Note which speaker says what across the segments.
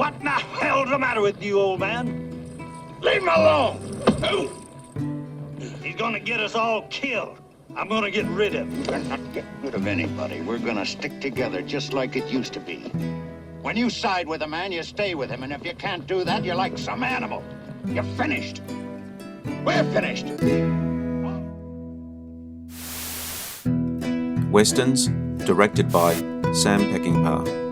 Speaker 1: What in the hell's the matter with you, old man? Leave him alone! He's gonna get us all killed. I'm gonna get rid of him.
Speaker 2: We're not getting rid of anybody. We're gonna stick together just like it used to be. When you side with a man, you stay with him, and if you can't do that, you're like some animal. You're finished. We're finished.
Speaker 3: Westerns, directed by Sam Peckinpah.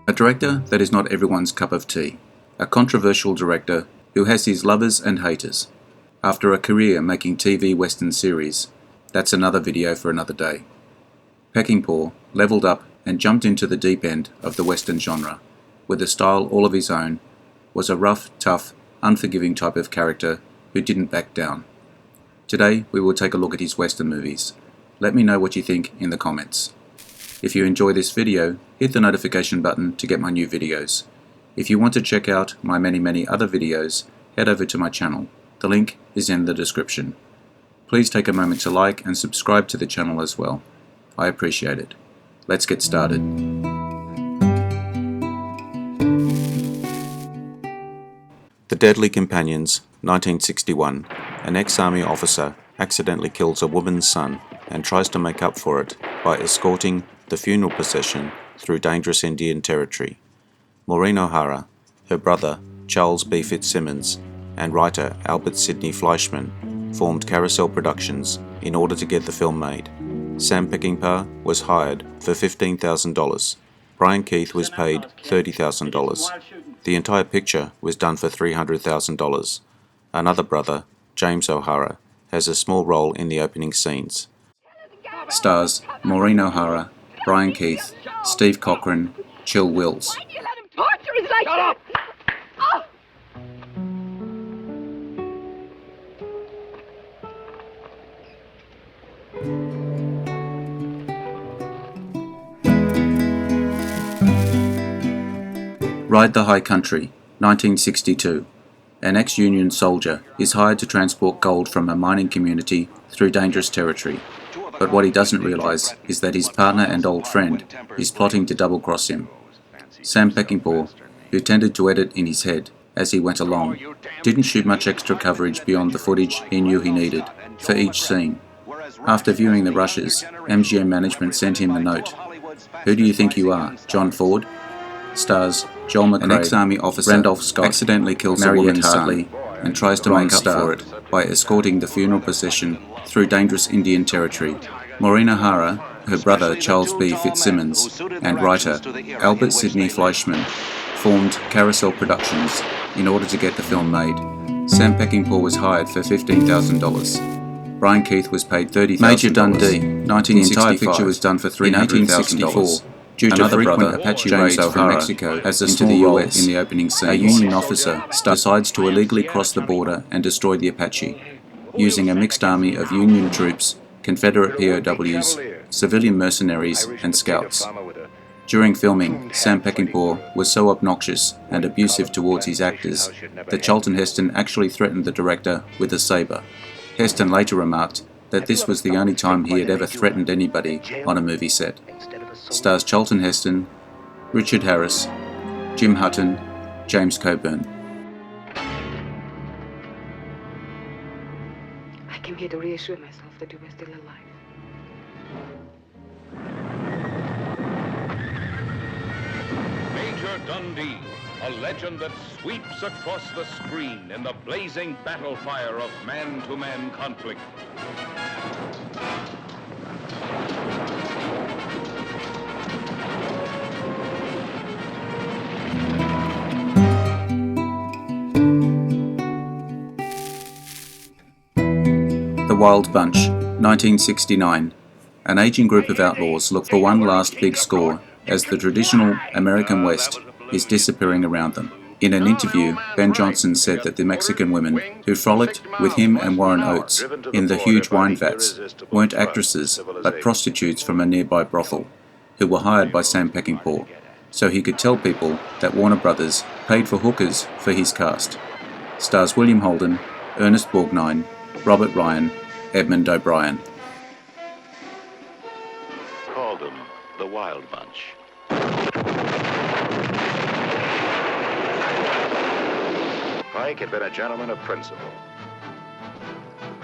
Speaker 3: A director that is not everyone's cup of tea. A controversial director who has his lovers and haters. After a career making TV Western series, that's another video for another day. Peckinpah leveled up and jumped into the deep end of the Western genre, with a style all of his own, was a rough, tough, unforgiving type of character who didn't back down. Today we will take a look at his Western movies. Let me know what you think in the comments. If you enjoy this video, hit the notification button to get my new videos. If you want to check out my many other videos, head over to my channel. The link is in the description. Please take a moment to like and subscribe to the channel as well. I appreciate it. Let's get started. The Deadly Companions, 1961. An ex-army officer accidentally kills a woman's son and tries to make up for it by escorting the funeral procession through dangerous Indian territory. Maureen O'Hara, her brother Charles B. Fitzsimmons, and writer Albert Sidney Fleischman formed Carousel Productions in order to get the film made. Sam Peckinpah was hired for $15,000. Brian Keith was paid $30,000. The entire picture was done for $300,000. Another brother, James O'Hara, has a small role in the opening scenes. Stars Maureen O'Hara, Brian Keith, Steve Cochran, Chill Wills.
Speaker 4: Why do you let him torture us like that? Oh!
Speaker 3: Ride the High Country, 1962. An ex-Union soldier is hired to transport gold from a mining community through dangerous territory. But what he doesn't realize is that his partner and old friend is plotting to double-cross him. Sam Peckinpah, who tended to edit in his head as he went along, didn't shoot much extra coverage beyond the footage he knew he needed for each scene. After viewing the rushes, MGM management sent him a note. "Who do you think you are, John Ford?" Stars Joel McCrea, an ex-army officer, Randolph Scott, accidentally kills a woman's son and tries to make up for it by escorting the funeral procession through dangerous Indian territory. Maureen O'Hara, her brother Charles B. Fitzsimmons, and writer Albert Sidney Fleischman formed Carousel Productions in order to get the film made. Sam Peckinpah was hired for $15,000. Brian Keith was paid $30,000. Major Dundee, 1965. The entire picture was done for $300,000. Due to frequent Apache raids from Mexico as into the US in the opening scene, a Union officer decides to illegally cross the border and destroy the Apache, using a mixed army of Union troops, Confederate POWs, civilian mercenaries, and scouts. During filming, Sam Peckinpah was so obnoxious and abusive towards his actors that Charlton Heston actually threatened the director with a saber. Heston later remarked that this was the only time he had ever threatened anybody on a movie set. Stars Charlton Heston, Richard Harris, Jim Hutton, James Coburn.
Speaker 4: I came here to reassure myself that you were still alive.
Speaker 5: Major Dundee, a legend that sweeps across the screen in the blazing battle fire of man-to-man conflict.
Speaker 3: The Wild Bunch, 1969. An aging group of outlaws look for one last big score as the traditional American West is disappearing around them. In an interview, Ben Johnson said that the Mexican women who frolicked with him and Warren Oates in the huge wine vats weren't actresses but prostitutes from a nearby brothel, who were hired by Sam Peckinpah, so he could tell people that Warner Brothers paid for hookers for his cast. Stars William Holden, Ernest Borgnine, Robert Ryan, Edmund O'Brien.
Speaker 6: Called them the Wild Bunch.
Speaker 5: Pike had been a gentleman of principle.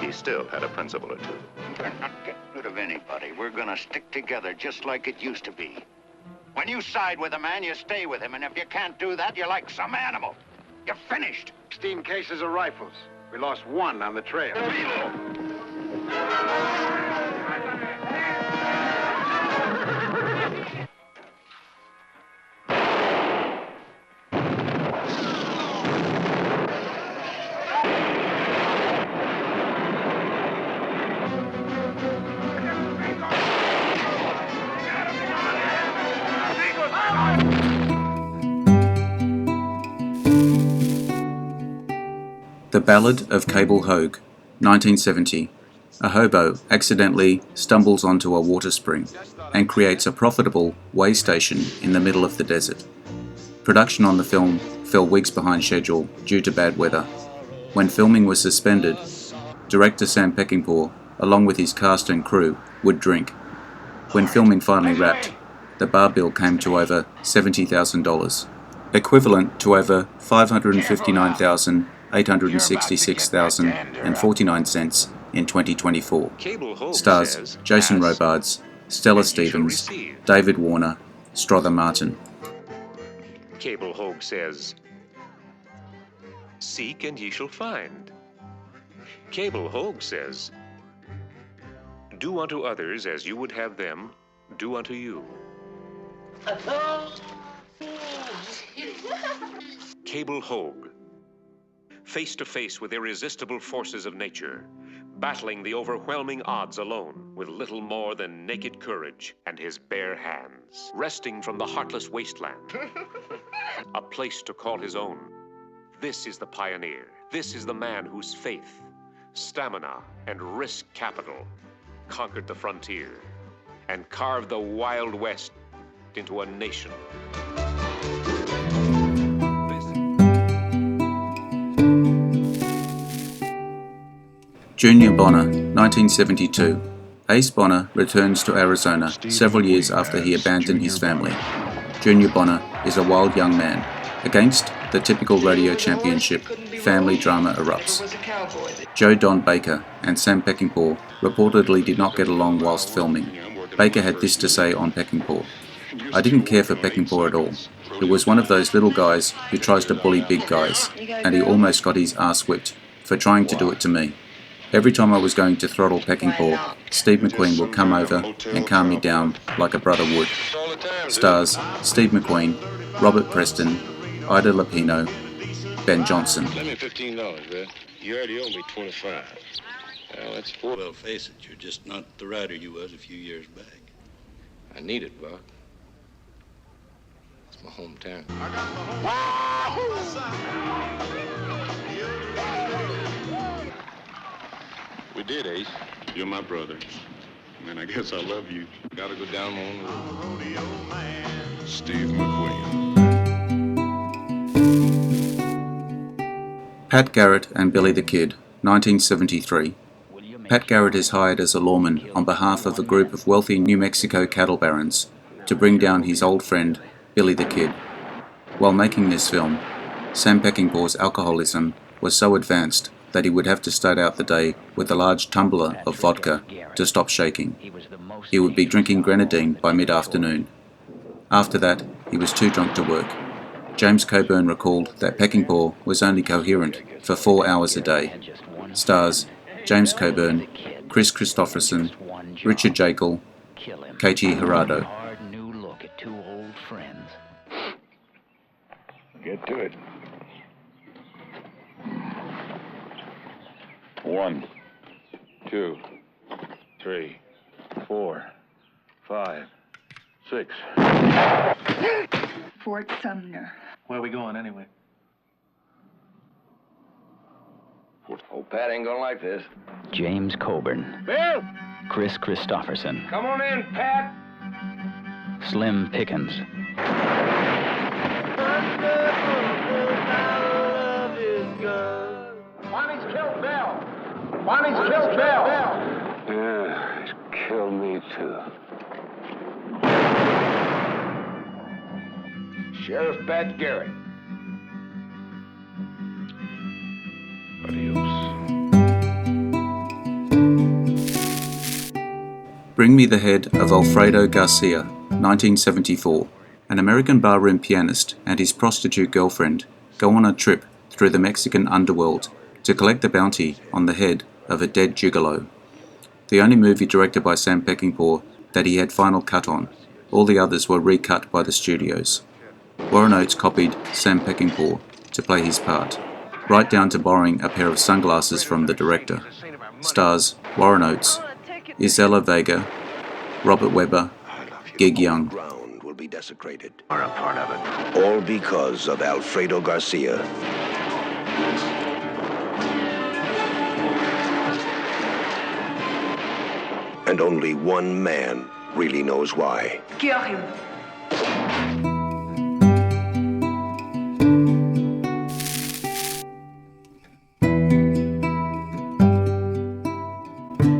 Speaker 5: He still had a principle or two.
Speaker 2: We're not getting rid of anybody. We're gonna stick together just like it used to be. When you side with a man, you stay with him, and if you can't do that, you're like some animal. You're finished.
Speaker 6: 16 cases of rifles. We lost one on the trail.
Speaker 3: The Ballad of Cable Hogue, 1970. A hobo accidentally stumbles onto a water spring and creates a profitable way station in the middle of the desert. Production on the film fell weeks behind schedule due to bad weather. When filming was suspended, director Sam Peckinpah, along with his cast and crew, would drink. When filming finally wrapped, the bar bill came to over $70,000, equivalent to over $559,866.49 in 2024. Stars Jason Robards, Stella Stevens, David Warner, Strother Martin.
Speaker 7: Cable Hogue says, "Seek and ye shall find." Cable Hogue says, "Do unto others as you would have them do unto you." Cable Hogue, face to face with irresistible forces of nature, battling the overwhelming odds alone with little more than naked courage and his bare hands, wresting from the heartless wasteland a place to call his own. This is the pioneer. This is the man whose faith, stamina, and risk capital conquered the frontier and carved the Wild West into a nation.
Speaker 3: Junior Bonner, 1972. Ace Bonner returns to Arizona several years after he abandoned his family. Junior Bonner is a wild young man. Against the typical radio championship, family drama erupts. Joe Don Baker and Sam Peckinpah reportedly did not get along whilst filming. Baker had this to say on Peckinpah: "I didn't care for Peckinpah at all. He was one of those little guys who tries to bully big guys, and he almost got his ass whipped for trying to do it to me. Every time I was going to throttle Peckinpah, Steve McQueen would come over and calm me down like a brother would." Stars Steve McQueen, Robert Preston, Ida Lupino, Ben Johnson.
Speaker 8: Lend me $15, man. You already owe me 25. Well, that's four.
Speaker 9: Well, face it, you're just not the rider you was a few years back.
Speaker 8: I need it, Buck. It's my hometown. We did, Ace.
Speaker 5: You're my brother. Man, I guess I love you.
Speaker 8: Gotta go down my own road.
Speaker 5: Steve McQueen.
Speaker 3: Pat Garrett and Billy the Kid, 1973. Pat Garrett is hired as a lawman on behalf of a group of wealthy New Mexico cattle barons to bring down his old friend, Billy the Kid. While making this film, Sam Peckinpah's alcoholism was so advanced that he would have to start out the day with a large tumbler of vodka to stop shaking. He would be drinking grenadine by mid-afternoon. After that, he was too drunk to work. James Coburn recalled that Peckinpah was only coherent for 4 hours a day. Stars James Coburn, Chris Christopherson, Richard Jekyll, Keiichi Hirado.
Speaker 8: Get to it.
Speaker 5: 1, 2, 3, 4, 5, 6.
Speaker 10: Fort Sumner.
Speaker 11: Where are we going anyway?
Speaker 8: Old Pat ain't gonna like this.
Speaker 12: James Coburn.
Speaker 8: Bill!
Speaker 12: Chris Christopherson.
Speaker 8: Come on in, Pat.
Speaker 12: Slim Pickens.
Speaker 6: Bonnie's killed Bill. Bonnie's killed Bill.
Speaker 8: Yeah, he's killed me too. Sheriff Pat Garrett.
Speaker 3: Bring me the head of Alfredo Garcia, 1974. An American barroom pianist and his prostitute girlfriend go on a trip through the Mexican underworld to collect the bounty on the head of a dead gigolo. The only movie directed by Sam Peckinpah that he had final cut on. All the others were recut by the studios. Warren Oates copied Sam Peckinpah to play his part, right down to borrowing a pair of sunglasses from the director. Stars Warren Oates, Isela Vega, Robert Webber, Gig Young.
Speaker 10: Ground will be desecrated. Are a part of it. All because of Alfredo Garcia. And only one man really knows why.
Speaker 4: Kill him.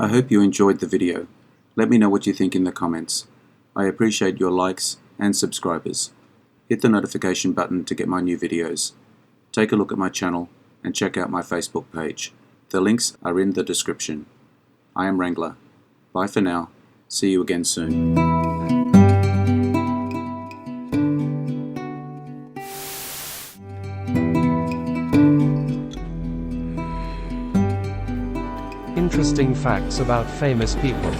Speaker 3: I hope you enjoyed the video. Let me know what you think in the comments. I appreciate your likes and subscribers. Hit the notification button to get my new videos. Take a look at my channel and check out my Facebook page. The links are in the description. I am Wrangler. Bye for now. See you again soon.
Speaker 11: Interesting facts about famous people.